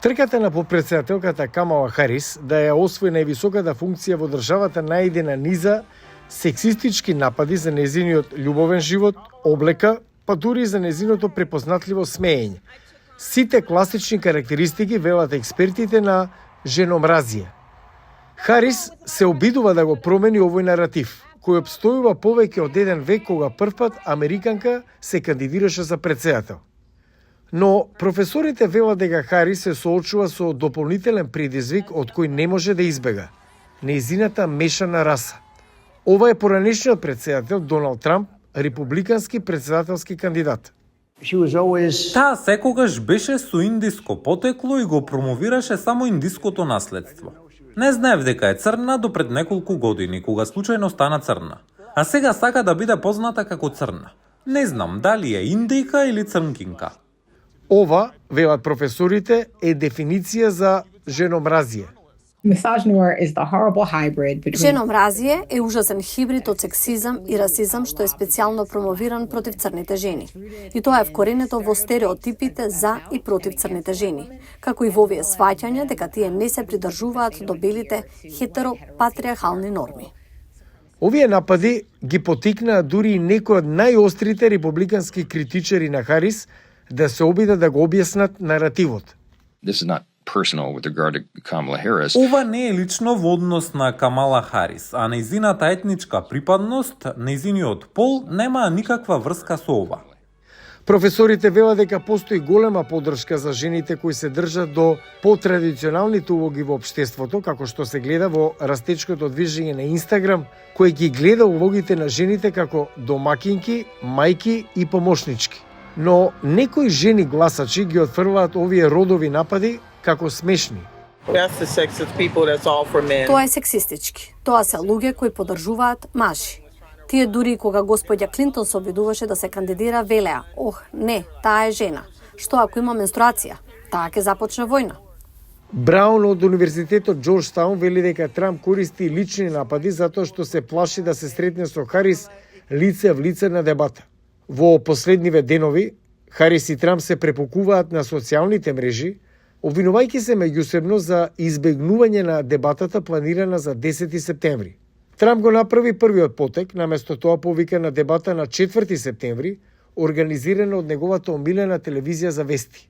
Трката на подпредседателката Камала Харис да ја освои највисоката функција во државата најде на низа сексистички напади за незиниот љубовен живот, облека, па дури за незиното препознатливо смеење. Сите класични карактеристики велат експертите на женомразие. Харис се обидува да го промени овој наратив, кој обстојува повеќе од еден век кога првпат американка се кандидираше за претседател. Но професорите велат дека Харис се соочува со дополнителен предизвик од кој не може да избега – нејзината мешана раса. Ова е поранешниот претседател Доналд Трамп, републикански претседателски кандидат. Таа секогаш беше со индиско потекло и го промовираше само индиското наследство. Не знаев дека е црна до пред неколку години, кога случајно стана црна. А сега сака да биде позната како црна. Не знам дали е индика или црнкинка. Ова, велат професорите, е дефиниција за женомразие. Женомразие е ужасен хибрид од сексизам и расизам што е специјално промовиран против црните жени. И тоа е вкоренето во стереотипите за и против црните жени, како и во овие сваќања дека тие не се придржуваат до белите хетеропатриархални норми. Овие напади ги потикнаа дури и некои од најострите републикански критичари на Харис да се обидат да го објаснат наративот. Ова не е лично во однос на Камала Харис, а нејзината етничка припадност, нејзиниот пол нема никаква врска со ова. Професорите велат дека постои голема поддршка за жените кои се држат до потрадиционалните улоги во општеството, како што се гледа во растечкото движење на Инстаграм, кој ги гледа улогите на жените како домакинки, мајки и помошнички. Но некои жени гласачи ги отфрлаат овие родови напади како смешни. Тоа е сексистички. Тоа се луѓе кои поддржуваат мажи. Тие дури кога господја Клинтон се обидуваше да се кандидира, велеа: "Ох, не, таа е жена. Што ако има менструација? Таа ќе започне војна." Браун од Универзитетот Џорџтаун вели дека Трамп користи лични напади затоа што се плаши да се сретне со Харис лице в лице на дебата. Во последниве денови, Харис и Трамп се препукуваат на социјалните мрежи, обвинувајќи се меѓусебно за избегнување на дебатата планирана за 10 септември. Трамп го направи првиот потек, наместо тоа повика на дебата на 4 септември, организирана од неговата омилена телевизија за вести.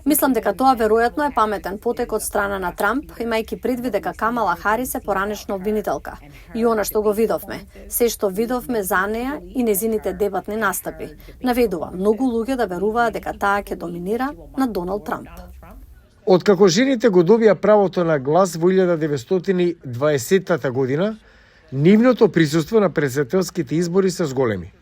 Мислам дека тоа веројатно е паметен потек од страна на Трамп, имајќи предвид дека Камала Харис е поранешна обвинителка. И она што го видовме, се што видовме за неа и незините дебатни настапи, наведува многу луѓе да веруваат дека таа ќе доминира над Доналд Трамп. Откако жените го добија правото на глас во 1920 година, нивното присуство на претседателските избори се зголеми.